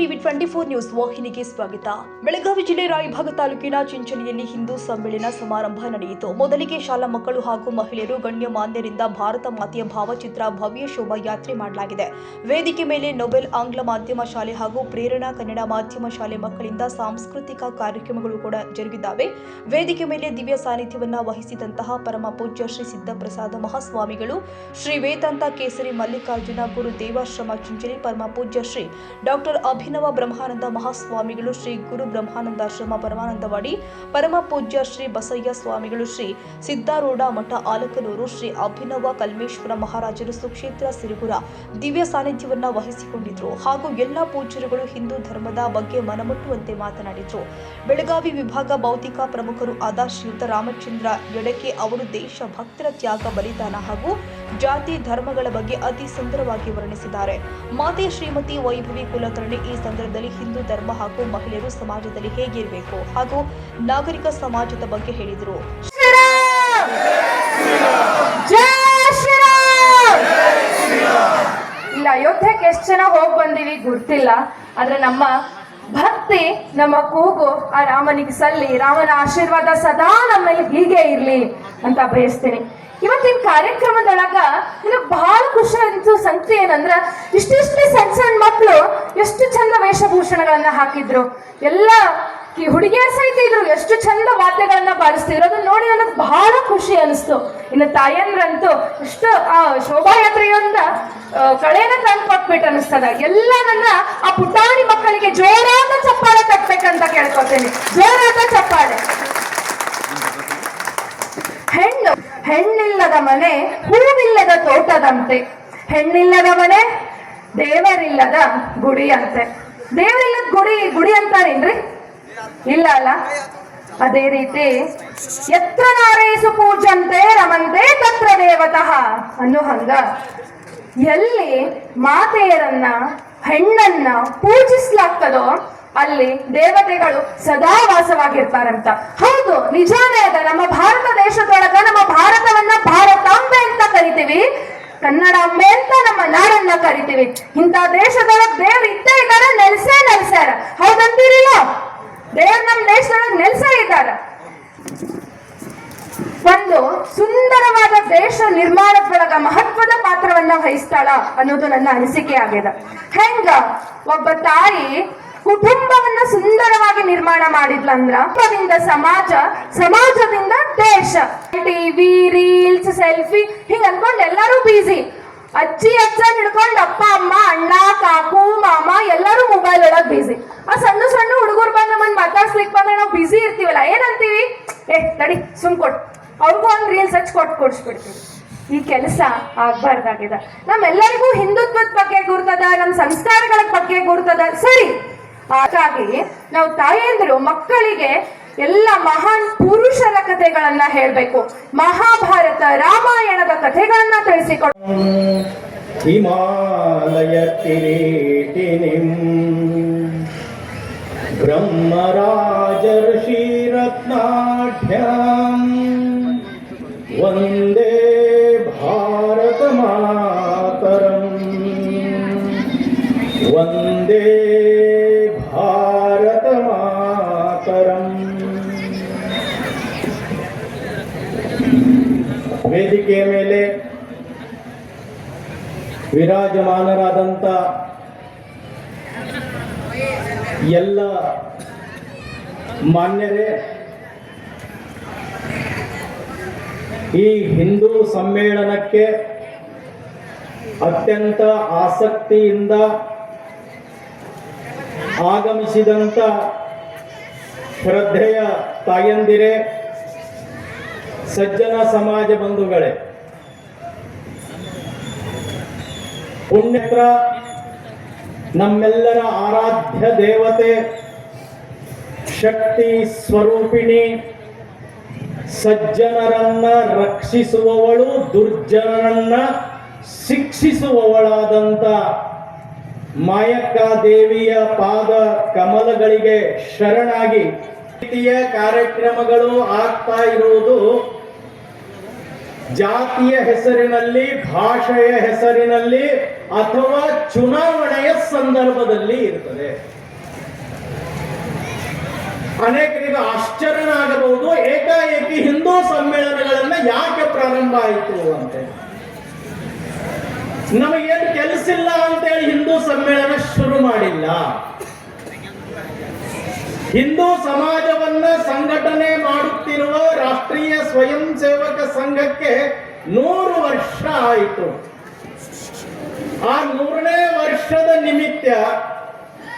TV 24 news ವಾಹಿನಿಗೆ ಸ್ವಾಗತ. ಬೆಳಗಾವಿ ಜಿಲ್ಲೆ ರಾಯಭಾಗ ತಾಲೂಕಿನ ಚಿಂಚಣಿಯಲ್ಲಿ ಹಿಂದೂ ಸಮ್ಮೇಳನ ಸಮಾರಂಭ ನಡೆಯಿತು. ಮೊದಲಿಗೆ ಶಾಲಾ ಮಕ್ಕಳು ಹಾಗೂ ಮಹಿಳೆಯರು ಗಣ್ಯಮಾನ್ಯರಿಂದ ಭಾರತ ಮಾತೆಯ ಭಾವಚಿತ್ರ ಭವ್ಯ ಶೋಭಾಯಾತ್ರೆ ಮಾಡಲಾಗಿದೆ. ವೇದಿಕೆ ಮೇಲೆ ನೊಬೆಲ್ ಆಂಗ್ಲ ಮಾಧ್ಯಮ ಶಾಲೆ ಹಾಗೂ ಪ್ರೇರಣಾ ಕನ್ನಡ ಮಾಧ್ಯಮ ಶಾಲೆ ಮಕ್ಕಳಿಂದ ಸಾಂಸ್ಕೃತಿಕ ಕಾರ್ಯಕ್ರಮಗಳು ಕೂಡ ಜರುಗಿದ್ದಾವೆ. ವೇದಿಕೆ ಮೇಲೆ ದಿವ್ಯ ಸಾನ್ನಿಧ್ಯವನ್ನ ವಹಿಸಿದಂತಹ ಪರಮ ಪೂಜ್ಯ ಶ್ರೀ ಸಿದ್ದಪ್ರಸಾದ ಮಹಾಸ್ವಾಮಿಗಳು, ಶ್ರೀ ವೇದಾಂತ ಕೇಸರಿ ಮಲ್ಲಿಕಾರ್ಜುನ ಗುರು ದೇವಾಶ್ರಮ ಚಿಂಚಣಿ, ಪರಮ ಪೂಜ್ಯ ಶ್ರೀ ಡಾಕ್ಟರ್ ಅಭಿನವ ಬ್ರಹ್ಮಾನಂದ ಮಹಾಸ್ವಾಮಿಗಳು, ಶ್ರೀ ಗುರು ಬ್ರಹ್ಮಾನಂದಾಶ್ರಮ ಪರಮಾನಂದವಾಡಿ, ಪರಮ ಪೂಜ್ಯ ಶ್ರೀ ಬಸಯ್ಯ ಸ್ವಾಮಿಗಳು, ಶ್ರೀ ಸಿದ್ದಾರೂಢ ಮಠ ಆಲಕನೂರು, ಶ್ರೀ ಅಭಿನವ ಕಲ್ಮೇಶ್ವರ ಮಹಾರಾಜರು ಸುಕ್ಷೇತ್ರ ಸಿರುಗುರ ದಿವ್ಯ ಸಾನ್ನಿಧ್ಯವನ್ನ ವಹಿಸಿಕೊಂಡಿದ್ರು. ಹಾಗೂ ಎಲ್ಲ ಪೂಜ್ಯರುಗಳು ಹಿಂದೂ ಧರ್ಮದ ಬಗ್ಗೆ ಮನಮುಟ್ಟುವಂತೆ ಮಾತನಾಡಿದ್ರು. ಬೆಳಗಾವಿ ವಿಭಾಗ ಭೌತಿಕ ಪ್ರಮುಖರು ಆದ ಶ್ರೀಯುತ ರಾಮಚಂದ್ರ ಯಡಕೆ ಅವರು ದೇಶ ಭಕ್ತರ ತ್ಯಾಗ, ಬಲಿದಾನ ಹಾಗೂ ಜಾತಿ ಧರ್ಮಗಳ ಬಗ್ಗೆ ಅತಿ ಸುಂದರವಾಗಿ ವರ್ಣಿಸಿದ್ದಾರೆ. ಮಾತೆ ಶ್ರೀಮತಿ ವೈಭವಿ ಕುಲಕರ್ಣಿ ಈ ಸಂದರ್ಭದಲ್ಲಿ ಹಿಂದೂ ಧರ್ಮ ಹಾಗೂ ಮಹಿಳೆಯರು ಸಮಾಜದಲ್ಲಿ ಹೇಗಿರಬೇಕು ಹಾಗೂ ನಾಗರಿಕ ಸಮಾಜದ ಬಗ್ಗೆ ಹೇಳಿದರು. ಇಲ್ಲ, ಅಯೋಧ್ಯಕ್ಕೆ ಎಷ್ಟು ಜನ ಹೋಗಿ ಬಂದಿವಿ ಗೊತ್ತಿಲ್ಲ, ಆದ್ರೆ ನಮ್ಮ ಭಕ್ತಿ, ನಮ್ಮ ಕೂಗು ಆ ರಾಮನಿಗೆ ಸಲ್ಲಿ, ರಾಮನ ಆಶೀರ್ವಾದ ಸದಾ ನಮ್ಮಲ್ಲಿ ಹೀಗೆ ಇರ್ಲಿ ಅಂತ ಬಯಸ್ತೀನಿ. ಇವತ್ತಿನ ಕಾರ್ಯಕ್ರಮದೊಳಗ ನನಗೆ ಬಹಳ ಖುಷಿ ಅನಿಸೋ ಸಂಗತಿ ಏನಂದ್ರ, ಇಷ್ಟಿಷ್ಟೇ ಸಣ್ಣ ಸಣ್ಣ ಮಕ್ಕಳು ಎಷ್ಟು ಚಂದ ವೇಷಭೂಷಣಗಳನ್ನ ಹಾಕಿದ್ರು. ಎಲ್ಲ ಹುಡುಗಿಯರ್ ಸಹಿತ ಇದ್ರು, ಎಷ್ಟು ಚಂದ ವಾದ್ಯಗಳನ್ನ ಬಾರಿಸ್ತಿದ್ರು. ಅದನ್ನ ನೋಡಿ ನನಗೆ ಬಹಳ ಖುಷಿ ಅನಿಸ್ತು. ಇನ್ನು ತಾಯಂದ್ರಂತೂ ಎಷ್ಟು ಆ ಶೋಭಾಯಾತ್ರೆಯಿಂದ ಕಳೆನ ತಂದು ಕೊಟ್ಬಿಟ್ಟು ಅನಿಸ್ತದ. ಎಲ್ಲ ನನ್ನ ಆ ಪುಟಾಣಿ ಮಕ್ಕಳಿಗೆ ಜೋರಾದ ಚಪ್ಪಾಳೆ ತಟ್ಟಬೇಕಂತ ಕೇಳ್ಕೊತೇನೆ. ಜೋರಾದ ಚಪ್ಪಾಳೆ. ಹೆಣ್ಣಿಲ್ಲದ ಮನೆ ಹೂವಿಲ್ಲದ ತೋಟದಂತೆ, ಹೆಣ್ಣಿಲ್ಲದ ಮನೆ ದೇವರಿಲ್ಲದ ಗುಡಿ ಅಂತೆ. ದೇವರಿಲ್ಲದ ಗುಡಿ ಅಂತಾರೇನ್ರಿ? ಇಲ್ಲ ಅಲ್ಲ. ಅದೇ ರೀತಿ ಯತ್ರ ನಾರೇಸು ಪೂಜಂತೆ ರಮಂತೆ ತತ್ರ ದೇವತಃ ಅನ್ನೋ ಹಂಗ ಎಲ್ಲಿ ಮಾತೆಯರನ್ನ, ಹೆಣ್ಣನ್ನ ಪೂಜಿಸ್ಲಾಗ್ತದೋ ಅಲ್ಲಿ ದೇವತೆಗಳು ಸದಾ ವಾಸವಾಗಿರ್ತಾರಂತ. ಹೌದು, ನಿಜಾನೇ ಅದ. ನಮ್ಮ ಭಾರತ ದೇಶದೊಳಗ ನಮ್ಮ ಭಾರತವನ್ನ ಭಾರತಾಂಬೆ ಅಂತ ಕರಿತೀವಿ, ಕನ್ನಡಾಂಬೆ ಅಂತ ನಮ್ಮ ನಾಡನ್ನ ಕರಿತೀವಿ. ಇಂಥ ದೇಶದೊಳಗ ದೇವ್ರು ಇದ್ದೇ ಇದ್ದಾರ, ನೆಲ್ಸ್ಯಾರ. ಹೌದಂತೀರಿಲ್ಲ? ದೇವ್ರು ನಮ್ಮ ದೇಶದೊಳಗೆ ನೆಲ್ಸೇ ಇದ್ದಾರ. ಒಂದು ಸುಂದರವಾದ ದೇಶ ನಿರ್ಮಾಣದೊಳಗ ಮಹತ್ವದ ಪಾತ್ರವನ್ನ ವಹಿಸ್ತಾಳ ಅನ್ನೋದು ನನ್ನ ಅನಿಸಿಕೆ ಆಗ್ಯದ. ಹೆಂಗ ಒಬ್ಬ ತಾಯಿ ಕುಟುಂಬವನ್ನ ಸುಂದರವಾಗಿ ನಿರ್ಮಾಣ ಮಾಡಿದ್ಲಂದ್ರ ಸಮಾಜ, ಸಮಾಜದಿಂದ ದೇಶ. ಟಿವಿ, ರೀಲ್ಸ್, ಸೆಲ್ಫಿ ಹಿಂಗ ಅನ್ಕೊಂಡ್ ಎಲ್ಲರೂ ಬಿಸಿ. ಅಜ್ಜಿ ಅಜ್ಜ ಹಿಡ್ಕೊಂಡ್ ಅಪ್ಪ ಅಮ್ಮ, ಅಣ್ಣ ಕಾಕು ಮಾಮ ಎಲ್ಲರೂ ಮೊಬೈಲ್ ಒಳಗ್ ಬಿಸಿ. ಆ ಸಣ್ಣ ಸಣ್ಣ ಹುಡುಗರು ಬಂದ್ ನಮ್ಮನ್ನ ಮಾತಾಡ್ಸ್ಲಿಕ್ ಬಂದ್ರೆ ನಾವು ಬಿಸಿ ಇರ್ತೀವಲ್ಲ, ಏನಂತೀವಿ? ತಡಿ ಸುಮ್ ಕೊಟ್, ಅವ್ರಿಗೂ ಒಂದ್ ರೀಲ್ಸ್ ಹಚ್ಚಿ ಕೊಡಿಸ್ಬಿಡ್ತೀವಿ. ಈ ಕೆಲಸ ಆಗ್ಬಾರ್ದಾಗಿದೆ. ನಮ್ಮೆಲ್ಲರಿಗೂ ಹಿಂದುತ್ವದ ಬಗ್ಗೆ ಗುರ್ತದ, ನಮ್ಮ ಸಂಸ್ಕಾರಗಳ ಬಗ್ಗೆ ಗುರ್ತದ, ಸರಿ. ಹಾಗಾಗಿ ನಾವು ತಾಯಂದಿರು ಮಕ್ಕಳಿಗೆ ಎಲ್ಲ ಮಹಾನ್ ಪುರುಷರ ಕಥೆಗಳನ್ನ ಹೇಳ್ಬೇಕು. ಮಹಾಭಾರತ, ರಾಮಾಯಣದ ಕಥೆಗಳನ್ನ ತಿಳಿಸಿಕೊಡು. ಹಿಮಾಲಯ ಕಿರೀಟಿನಿಂ ಬ್ರಹ್ಮರಾಜರ್ಷಿ ರತ್ನಾಢ್ಯಂ ವಂದೇ ಭಾರತ ಮಾತರಂ ವಂದೇ ಭಾರತ ಮಾತರಂ. ವೇದಿಕೆಯ ಮೇಲೆ ವಿರಾಜಮಾನರಾದಂಥ ಎಲ್ಲ ಮಾನ್ಯರೇ, ಈ ಹಿಂದೂ ಸಮ್ಮೇಳನಕ್ಕೆ ಅತ್ಯಂತ ಆಸಕ್ತಿಯಿಂದ ಆಗಮಿಸಿದಂಥ ಶ್ರದ್ಧೆಯ ತಾಯಂದಿರೇ, ಸಜ್ಜನ ಸಮಾಜ ಬಂಧುಗಳೇ, ಪುಣ್ಯತ್ರ ನಮ್ಮೆಲ್ಲರ ಆರಾಧ್ಯ ದೇವತೆ, ಶಕ್ತಿ ಸ್ವರೂಪಿಣಿ, ಸಜ್ಜನರನ್ನ ರಕ್ಷಿಸುವವಳು, ದುರ್ಜನರನ್ನ ಶಿಕ್ಷಿಸುವವಳಾದಂಥ ಮಾಯಕ್ಕ ದೇವಿಯ ಪಾದ ಕಮಲಗಳಿಗೆ ಶರಣಾಗಿ ರೀತಿಯ ಕಾರ್ಯಕ್ರಮಗಳು ಆಗ್ತಾ ಇರುವುದು ಜಾತಿಯ ಹೆಸರಿನಲ್ಲಿ, ಭಾಷೆಯ ಹೆಸರಿನಲ್ಲಿ ಅಥವಾ ಚುನಾವಣೆಯ ಸಂದರ್ಭದಲ್ಲಿ ಇರ್ತದೆ. ಅನೇಕರಿಗೆ ಆಶ್ಚರ್ಯನಾಗಬಹುದು, ಏಕಾಏಕಿ ಹಿಂದೂ ಸಮ್ಮೇಳನಗಳನ್ನ ಯಾಕೆ ಪ್ರಾರಂಭ ಆಯಿತು ಅಂತ. ನಮಗೇನು ಕೆಲಸ ಇಲ್ಲ ಅಂತೇಳಿ ಹಿಂದೂ ಸಮ್ಮೇಳನ ಶುರು ಮಾಡಿಲ್ಲ. ಹಿಂದೂ ಸಮಾಜವನ್ನ ಸಂಘಟನೆ ಮಾಡುತ್ತಿರುವ ರಾಷ್ಟ್ರೀಯ ಸ್ವಯಂ ಸೇವಕ ಸಂಘಕ್ಕೆ 100 ವರ್ಷ ಆಯಿತು. ಆ 100ನೇ ವರ್ಷದ ನಿಮಿತ್ತ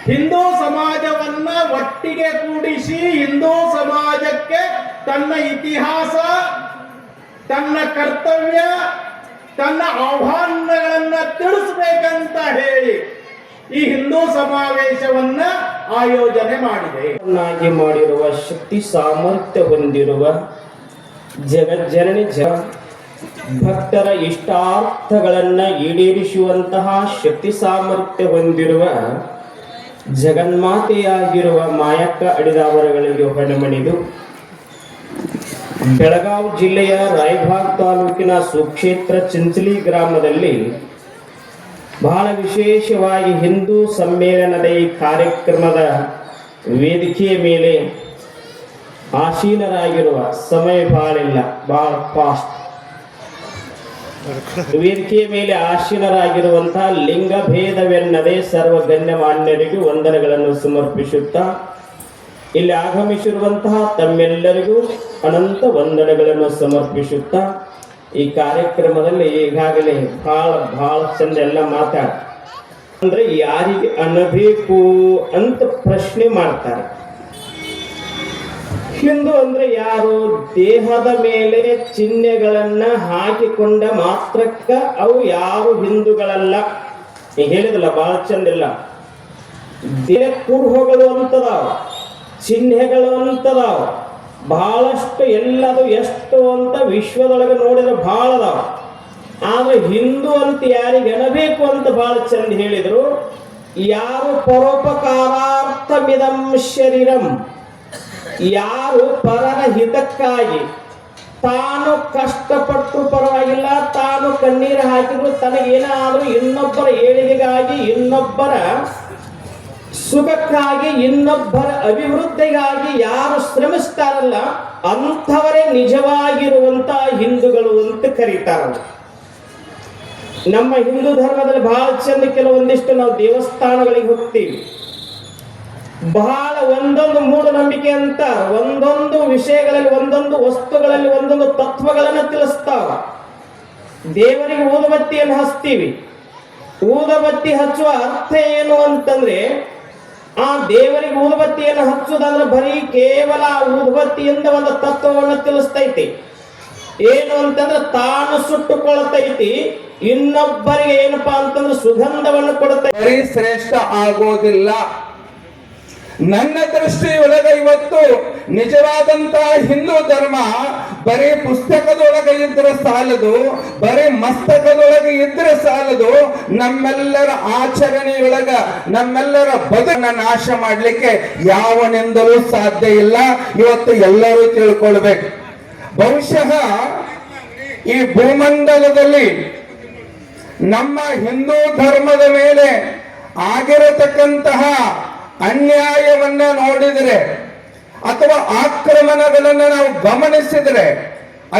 ಹಿಂದೂ ಸಮಾಜವನ್ನ ಒಟ್ಟಿಗೆ ಕೂಡಿಸಿ ಹಿಂದೂ ಸಮಾಜಕ್ಕೆ ತನ್ನ ಇತಿಹಾಸ, ತನ್ನ ಕರ್ತವ್ಯ, ತನ್ನ ಆಹ್ವಾನಗಳನ್ನ ತಿಳಿಸ್ಬೇಕಂತ ಹೇಳಿ ಈ ಹಿಂದೂ ಸಮಾವೇಶವನ್ನ ಆಯೋಜನೆ ಮಾಡಿದೆ. ಮಾಡಿರುವ ಶಕ್ತಿ ಸಾಮರ್ಥ್ಯ ಹೊಂದಿರುವ ಜಗಜ್ಜನನಿ ಭಕ್ತರ ಇಷ್ಟಾರ್ಥಗಳನ್ನ ಈಡೇರಿಸುವಂತಹ ಶಕ್ತಿ ಸಾಮರ್ಥ್ಯ ಹೊಂದಿರುವ ಜಗನ್ಮಾತೆಯಾಗಿರುವ ಮಾಯಕ್ಕ ಅಡಿದಾವರಗಳಿಗೆ ಹೊಣೆಮಣಿದು ಬೆಳಗಾವಿ ಜಿಲ್ಲೆಯ ರಾಯಭಾಗ ತಾಲೂಕಿನ ಸುಕ್ಷೇತ್ರ ಚಿಂಚಲಿ ಗ್ರಾಮದಲ್ಲಿ ಬಹಳ ವಿಶೇಷವಾಗಿ ಹಿಂದೂ ಸಮ್ಮೇಳನದ ಈ ಕಾರ್ಯಕ್ರಮದ ವೇದಿಕೆಯ ಮೇಲೆ ಆಸೀನರಾಗಿರುವ ಸಮಯ ಬಹಳಿಲ್ಲ, ಬಹಳ ಫಾಸ್ಟ್. ವೇದಿಕೆಯ ಮೇಲೆ ಆಸೀನರಾಗಿರುವಂತಹ ಲಿಂಗ ಭೇದವೆನ್ನದೇ ಸರ್ವ ಗಣ್ಯಮಾನ್ಯರಿಗೂ ವಂದನೆಗಳನ್ನು ಸಮರ್ಪಿಸುತ್ತಾ ಇಲ್ಲಿ ಆಗಮಿಸಿರುವಂತಹ ತಮ್ಮೆಲ್ಲರಿಗೂ ಅನಂತ ವಂದನೆಗಳನ್ನು ಸಮರ್ಪಿಸುತ್ತಾ ಈ ಕಾರ್ಯಕ್ರಮದಲ್ಲಿ ಈಗಾಗಲೇ ಬಹಳ ಚಂದ ಎಲ್ಲ ಮಾತಾಡ ಅಂದ್ರೆ ಯಾರಿಗೆ ಅನ್ನಬೇಕು ಅಂತ ಪ್ರಶ್ನೆ ಮಾಡ್ತಾರೆ. ಹಿಂದೂ ಅಂದ್ರೆ ಯಾರು? ದೇಹದ ಮೇಲೆ ಚಿಹ್ನೆಗಳನ್ನ ಹಾಕಿಕೊಂಡ ಮಾತ್ರಕ್ಕ ಅವು ಯಾರು ಹಿಂದೂಗಳಲ್ಲ. ಈಗ ಹೇಳಿದಲ್ಲ ಬಹಳ ಚಂದಿಲ್ಲ, ದೇಹ ಕೂಡ್ ಹೋಗೋದು ಅಂತದಾವ, ಚಿಹ್ನೆಗಳು ಅಂತದಾವ, ಬಹಳಷ್ಟು ಎಲ್ಲದು ಎಷ್ಟು ಅಂತ ವಿಶ್ವದೊಳಗೆ ನೋಡಿದ್ರೆ ಬಹಳ ಅದಾವ. ಆದ್ರೆ ಹಿಂದೂ ಅಂತ ಯಾರಿಗೆ ಅನಬೇಕು ಅಂತ ಬಹಳ ಚಂದ ಹೇಳಿದ್ರು. ಯಾರು ಪರೋಪಕಾರಾರ್ಥಮಿದಂ ಶರೀರಂ, ಯಾರು ಪರರ ಹಿತಕ್ಕಾಗಿ ತಾನು ಕಷ್ಟಪಟ್ಟು ಪರವಾಗಿಲ್ಲ, ತಾನು ಕಣ್ಣೀರು ಹಾಕಿದ್ರು, ತನಗೇನಾದ್ರೂ ಇನ್ನೊಬ್ಬರ ಏಳಿಗೆಗಾಗಿ, ಇನ್ನೊಬ್ಬರ ಸುಖಕ್ಕಾಗಿ, ಇನ್ನೊಬ್ಬರ ಅಭಿವೃದ್ಧಿಗಾಗಿ ಯಾರು ಶ್ರಮಿಸ್ತಾರಲ್ಲ ಅಂಥವರೇ ನಿಜವಾಗಿರುವಂತ ಹಿಂದೂಗಳು ಅಂತ ಕರೀತಾರ. ನಮ್ಮ ಹಿಂದೂ ಧರ್ಮದಲ್ಲಿ ಬಹಳ ಚಂದ ಕೆಲವೊಂದಿಷ್ಟು ನಾವು ದೇವಸ್ಥಾನಗಳಿಗೆ ಹೋಗ್ತೀವಿ, ಬಹಳ ಒಂದೊಂದು ಮೂಢನಂಬಿಕೆ ಅಂತ ಒಂದೊಂದು ವಿಷಯಗಳಲ್ಲಿ, ಒಂದೊಂದು ವಸ್ತುಗಳಲ್ಲಿ ಒಂದೊಂದು ತತ್ವಗಳನ್ನು ತಿಳಿಸ್ತಾವ. ದೇವರಿಗೆ ಊದುಬತ್ತಿಯನ್ನು ಹಚ್ತೀವಿ. ಊದುಬತ್ತಿ ಹಚ್ಚುವ ಅರ್ಥ ಏನು ಅಂತಂದ್ರೆ, ಆ ದೇವರಿಗೆ ಊದುಬತ್ತಿಯನ್ನು ಹಚ್ಚುವುದಂದ್ರೆ ಬರೀ ಕೇವಲ ಊದುಬತ್ತಿಯಿಂದ ಒಂದು ತತ್ವವನ್ನು ತಿಳಿಸ್ತೈತಿ. ಏನು ಅಂತಂದ್ರೆ ತಾನು ಸುಟ್ಟುಕೊಳ್ತೈತಿ, ಇನ್ನೊಬ್ಬರಿಗೆ ಏನಪ್ಪಾ ಅಂತಂದ್ರೆ ಸುಗಂಧವನ್ನು ಕೊಡುತ್ತೈತಿ. ಬರೀ ಶ್ರೇಷ್ಠ ಆಗೋದಿಲ್ಲ. ನನ್ನ ದೃಷ್ಟಿಯೊಳಗೆ ಇವತ್ತು ನಿಜವಾದಂತಹ ಹಿಂದೂ ಧರ್ಮ ಬರೀ ಪುಸ್ತಕದೊಳಗೆ ಇದ್ರೆ ಸಾಲದು, ಬರೀ ಮಸ್ತಕದೊಳಗೆ ಇದ್ರೆ ಸಾಲದು. ನಮ್ಮೆಲ್ಲರ ಆಚರಣೆಯೊಳಗ ನಮ್ಮೆಲ್ಲರ ಬದುಕನ್ನ ನಾಶ ಮಾಡ್ಲಿಕ್ಕೆ ಯಾವನಿಂದಲೂ ಸಾಧ್ಯ ಇಲ್ಲ. ಇವತ್ತು ಎಲ್ಲರೂ ತಿಳ್ಕೊಳ್ಬೇಕು. ಬಹುಶಃ ಈ ಭೂಮಂಡಲದಲ್ಲಿ ನಮ್ಮ ಹಿಂದೂ ಧರ್ಮದ ಮೇಲೆ ಆಗಿರತಕ್ಕಂತಹ ಅನ್ಯಾಯವನ್ನ ನೋಡಿದರೆ ಅಥವಾ ಆಕ್ರಮಣಗಳನ್ನು ನಾವು ಗಮನಿಸಿದರೆ,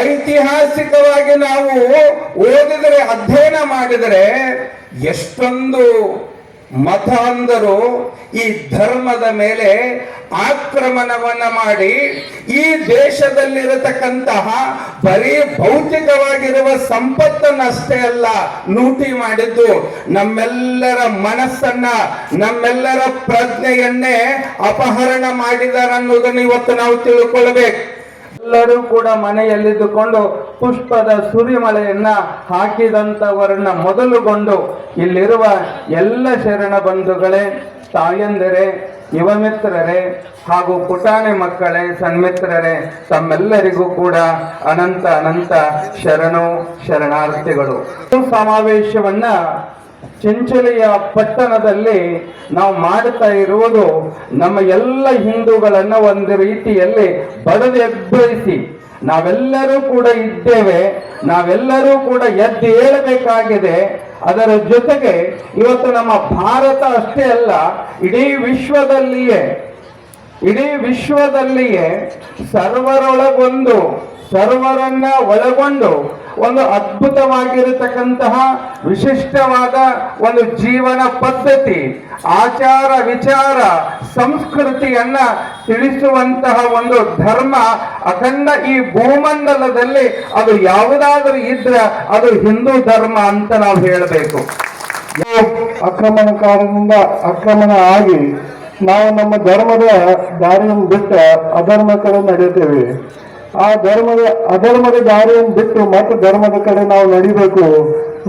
ಐತಿಹಾಸಿಕವಾಗಿ ನಾವು ಓದಿದರೆ, ಅಧ್ಯಯನ ಮಾಡಿದರೆ ಎಷ್ಟೊಂದು ಮತಾಂಧರು ಈ ಧರ್ಮದ ಮೇಲೆ ಆಕ್ರಮಣವನ್ನ ಮಾಡಿ ಈ ದೇಶದಲ್ಲಿರತಕ್ಕಂತಹ ಬರೀ ಭೌತಿಕವಾಗಿರುವ ಸಂಪತ್ತನ್ನಷ್ಟೇ ಅಲ್ಲ ಲೂಟಿ ಮಾಡಿದ್ದು, ನಮ್ಮೆಲ್ಲರ ಮನಸ್ಸನ್ನ, ನಮ್ಮೆಲ್ಲರ ಪ್ರಜ್ಞೆಯನ್ನೇ ಅಪಹರಣ ಮಾಡಿದಾರನ್ನುವುದನ್ನು ಇವತ್ತು ನಾವು ತಿಳ್ಕೊಳ್ಬೇಕು. ಎಲ್ಲರೂ ಕೂಡ ಮನೆಯಲ್ಲಿದ್ದುಕೊಂಡು ಪುಷ್ಪದ ಸುರಿಮಳೆಯನ್ನ ಹಾಕಿದಂಥವರನ್ನ ಮೊದಲುಗೊಂಡು ಇಲ್ಲಿರುವ ಎಲ್ಲ ಶರಣ ಬಂಧುಗಳೇ, ತಾಯಂದಿರೇ, ಯುವ ಮಿತ್ರರೇ ಹಾಗೂ ಪುಟಾಣಿ ಮಕ್ಕಳೇ, ಸನ್ಮಿತ್ರರೇ, ತಮ್ಮೆಲ್ಲರಿಗೂ ಕೂಡ ಅನಂತ ಅನಂತ ಶರಣಾರ್ಥಿಗಳು. ಸಮಾವೇಶವನ್ನ ಚಿಂಚಲಿಯ ಪಟ್ಟಣದಲ್ಲಿ ನಾವು ಮಾಡುತ್ತಾ ಇರುವುದು ನಮ್ಮ ಎಲ್ಲ ಹಿಂದೂಗಳನ್ನ ಒಂದು ರೀತಿಯಲ್ಲಿ ಬಡದು ಎಬ್ಬರಿಸಿ ನಾವೆಲ್ಲರೂ ಕೂಡ ಇದ್ದೇವೆ, ನಾವೆಲ್ಲರೂ ಕೂಡ ಎದ್ದು ಏಳಬೇಕಾಗಿದೆ. ಅದರ ಜೊತೆಗೆ ಇವತ್ತು ನಮ್ಮ ಭಾರತ ಅಷ್ಟೇ ಅಲ್ಲ, ಇಡೀ ವಿಶ್ವದಲ್ಲಿಯೇ ಸರ್ವರನ್ನ ಒಳಗೊಂಡು ಒಂದು ಅದ್ಭುತವಾಗಿರತಕ್ಕಂತಹ ವಿಶಿಷ್ಟವಾದ ಒಂದು ಜೀವನ ಪದ್ಧತಿ, ಆಚಾರ ವಿಚಾರ, ಸಂಸ್ಕೃತಿಯನ್ನ ತಿಳಿಸುವಂತಹ ಒಂದು ಧರ್ಮ ಅಖಂಡ ಈ ಭೂಮಂಡಲದಲ್ಲಿ ಅದು ಯಾವುದಾದ್ರೂ ಇದ್ರೆ ಅದು ಹಿಂದೂ ಧರ್ಮ ಅಂತ ನಾವು ಹೇಳಬೇಕು. ಆಕ್ರಮಣಕಾರರಿಂದ ಆಕ್ರಮಣ ಆಗಿ ನಾವು ನಮ್ಮ ಧರ್ಮದ ದಾರಿಯನ್ನು ಬಿಟ್ಟು ಅಧರ್ಮ ಕಡೆ ನಡೆಯುತ್ತೇವೆ. ಆ ಅಧರ್ಮದ ದಾರಿಯನ್ನು ಬಿಟ್ಟು ಮತ್ತೆ ಧರ್ಮದ ಕಡೆ ನಾವು ನಡಿಬೇಕು,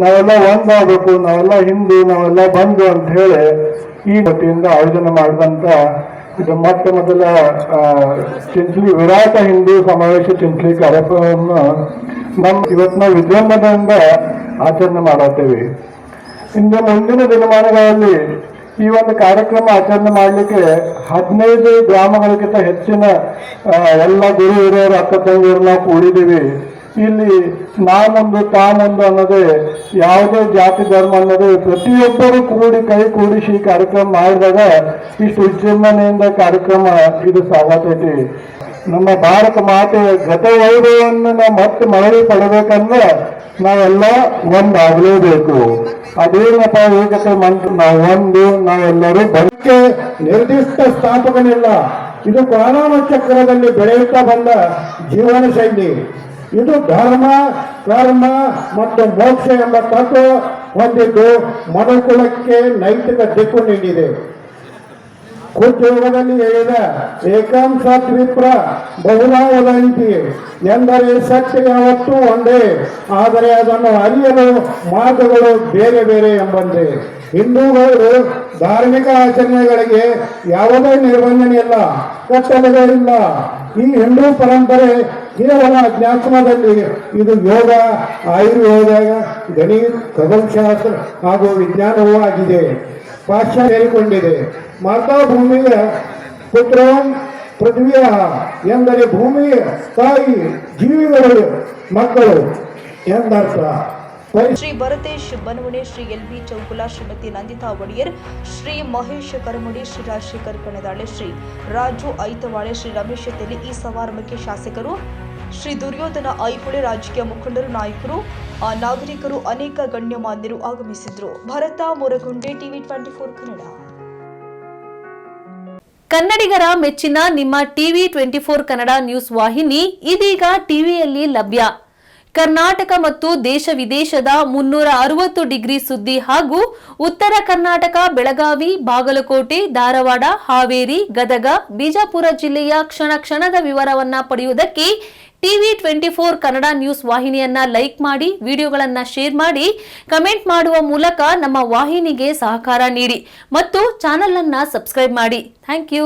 ನಾವೆಲ್ಲ ಒಂದಾಗಬೇಕು, ನಾವೆಲ್ಲ ಹಿಂದೂ, ನಾವೆಲ್ಲ ಬಂಧು ಅಂತ ಹೇಳಿ ಈ ವತಿಯಿಂದ ಆಯೋಜನೆ ಮಾಡಿದಂತ ಇದು ಮೊದಲ ಚಿಂಚಲಿ ವಿರಾಟ ಹಿಂದೂ ಸಮಾವೇಶ ಚಿಂಚಲಿ ಕಾರ್ಯಕ್ರಮವನ್ನು ಇವತ್ತು ನಾವು ವಿಜೃಂಭಣೆಯಿಂದ ಆಚರಣೆ ಮಾಡತ್ತೇವೆ. ಇನ್ನು ಮುಂದಿನ ದಿನಮಾನಗಳಲ್ಲಿ ಈ ಒಂದು ಕಾರ್ಯಕ್ರಮ ಆಚರಣೆ ಮಾಡಲಿಕ್ಕೆ 15 ಗ್ರಾಮಗಳಿಗಿಂತ ಹೆಚ್ಚಿನ ಎಲ್ಲ ಗುರು ಹಿರಿಯರು ಅಕ್ಕ ತಂಗಿಯರು ನಾವು ಕೂಡಿದ್ದೀವಿ. ಇಲ್ಲಿ ನಾಮೊಂದು ತಾಮೊಂದು ಅನ್ನೋದೇ, ಯಾವುದೇ ಜಾತಿ ಧರ್ಮ ಅನ್ನೋದೇ, ಪ್ರತಿಯೊಬ್ಬರು ಕೈ ಕೂಡಿಸಿ ಈ ಕಾರ್ಯಕ್ರಮ ಮಾಡಿದಾಗ ಇಷ್ಟು ವಿಜೃಂಭಣೆಯಿಂದ ಕಾರ್ಯಕ್ರಮ ಇದು ಸಾಗತೈತಿ. ನಮ್ಮ ಭಾರತ ಮಾತೆಯ ಗತ ವೈಭವವನ್ನು ನಾವು ಮತ್ತೆ ಮರಳಿ ಪಡಬೇಕಂದ್ರೆ ನಾವೆಲ್ಲ ಒಂದಾಗಲೇಬೇಕು. ಅದೇನಪ್ಪ ಏಕತೆ ಮಂತ್ರ, ನಾವೆಲ್ಲರೂ ಬದುಕೆ ನಿರ್ದಿಷ್ಟ ಸ್ಥಾಪಕನಿಲ್ಲ. ಇದು ಕಾನೂನು ಚಕ್ರದಲ್ಲಿ ಬೆಳೆಯುತ್ತಾ ಬಂದ ಜೀವನ ಶೈಲಿ. ಇದು ಧರ್ಮ, ಕರ್ಮ ಮತ್ತು ಮೋಕ್ಷ ಎಂಬ ತತ್ವ ಹೊಂದಿದ್ದು ಮನುಕುಲಕ್ಕೆ ನೈತಿಕ ದಿಕ್ಕು ನೀಡಿದೆ. ಕುರ್ಯೋಗದಲ್ಲಿ ಹೇಳಿದ ಏಕಾಂಶ ದ್ವಿಪ್ರ ಬಹುಲಾವದಂತಿ ಎಂದರೆ ಸತ್ಯ ಯಾವತ್ತೂ ಒಂದೇ, ಆದರೆ ಅದನ್ನು ಅರಿಯಲು ಮಾರ್ಗಗಳು ಬೇರೆ ಬೇರೆ ಎಂಬಂತೆ. ಹಿಂದೂಗಳು ಧಾರ್ಮಿಕ ಆಚರಣೆಗಳಿಗೆ ಯಾವುದೇ ನಿರ್ಬಂಧನೆ ಇಲ್ಲ, ಕಟ್ಟಳೆಗಳಿಲ್ಲ. ಈ ಹಿಂದೂ ಪರಂಪರೆ ಕೇವಲ ಅಧ್ಯಾತ್ಮದಲ್ಲಿ ಇದು ಯೋಗ, ಆಯುರ್ವೇದ, ಗಣಿತ, ಖಗೋಳಶಾಸ್ತ್ರ ಹಾಗೂ ವಿಜ್ಞಾನವೂ ಆಗಿದೆ. ಪಾಶ್ಚಾತ್ಯ ಸೇರಿಕೊಂಡಿದೆ. ಮಾತಾ ಭೂಮಿಯ ಪುತ್ರ ಪೃಥ್ವಿಯ ಎಂದರೆ ಭೂಮಿಯ ತಾಯಿ, ಜೀವಿಗಳು ಮಕ್ಕಳು ಎಂದರ್ಥ. ಶ್ರೀ ಭರತೇಶ್ ಬನವಣೆ, ಶ್ರೀ ಎಲ್.ಬಿ. ಚೌಗುಲ, ಶ್ರೀಮತಿ ನಂದಿತಾ ಒಡೆಯರ್, ಶ್ರೀ ಮಹೇಶ್ ಕರಮುಡಿ, ಶ್ರೀ ರಾಜಶೇಖರ್ ಕಣದಾಳೆ, ಶ್ರೀ ರಾಜು ಐತವಾಳೆ, ಶ್ರೀ ರಮೇಶ್ ತೆಲಿ. ಈ ಸಮಾರಂಭಕ್ಕೆ ಶಾಸಕರು ಶ್ರೀ ದುರ್ಯೋಧನ ಐಹೊಳೆ, ರಾಜಕೀಯ ಮುಖಂಡರು, ನಾಯಕರು, ನಾಗರಿಕರು, ಅನೇಕ ಗಣ್ಯಮಾನ್ಯರು ಆಗಮಿಸಿದ್ರು. ಭರತ ಮೊರಗುಂಡೆ, ಟಿವಿ 24 ಕನ್ನಡ. ಕನ್ನಡಿಗರ ಮೆಚ್ಚಿನ ನಿಮ್ಮ ಟಿವಿ 24 ಕನ್ನಡ ನ್ಯೂಸ್ ವಾಹಿನಿ ಇದೀಗ ಟಿವಿಯಲ್ಲಿ ಲಭ್ಯ. ಕರ್ನಾಟಕ ಮತ್ತು ದೇಶ ವಿದೇಶದ 360 ಡಿಗ್ರಿ ಸುದ್ದಿ ಹಾಗೂ ಉತ್ತರ ಕರ್ನಾಟಕ, ಬೆಳಗಾವಿ, ಬಾಗಲಕೋಟೆ, ಧಾರವಾಡ, ಹಾವೇರಿ, ಗದಗ, ಬಿಜಾಪುರ ಜಿಲ್ಲೆಯ ಕ್ಷಣ ಕ್ಷಣದ ವಿವರವನ್ನ ಪಡೆಯುವುದಕ್ಕೆ ಟಿವಿ 24 ಕನ್ನಡ ನ್ಯೂಸ್ ವಾಹಿನಿಯನ್ನ ಲೈಕ್ ಮಾಡಿ, ವಿಡಿಯೋಗಳನ್ನ ಶೇರ್ ಮಾಡಿ, ಕಮೆಂಟ್ ಮಾಡುವ ಮೂಲಕ ನಮ್ಮ ವಾಹಿನಿಗೆ ಸಹಕಾರ ನೀಡಿ ಮತ್ತು ಚಾನೆಲ್ ಅನ್ನ ಸಬ್ಸ್ಕ್ರೈಬ್ ಮಾಡಿ. Thank you.